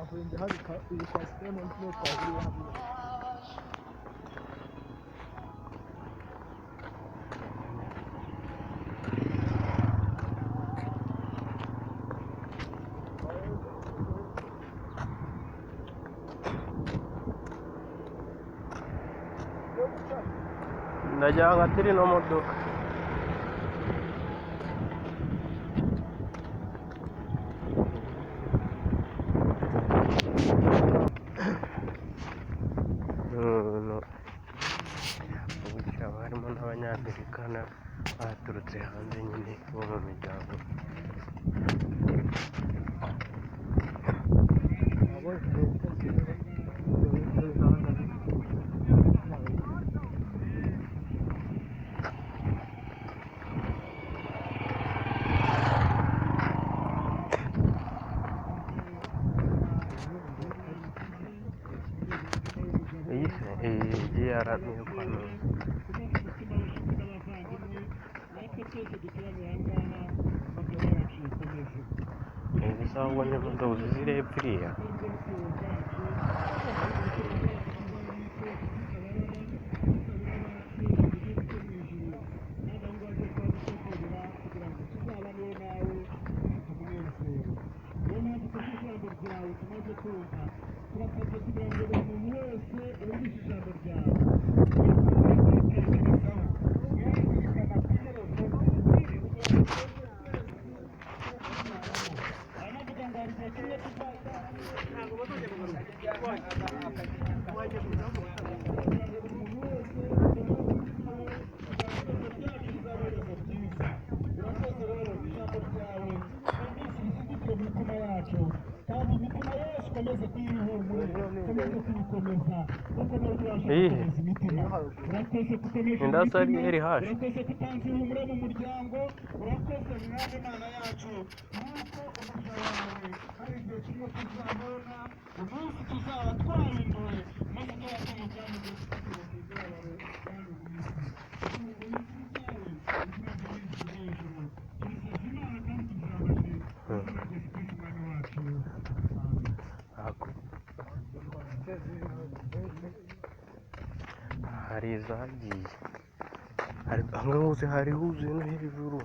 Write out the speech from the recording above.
twahuye hari iyi kwasiteri n'uko twahuriye hano ndajya ngatiri no modoka ubu harimo n'abanyamerika baturutse hanze nyine bo mu miryango iyi yaramye kwano bisa ubonye indobo zirepfiriya indasari iri hafi hari izagiye ahangaha hose hari huzuye no hejuru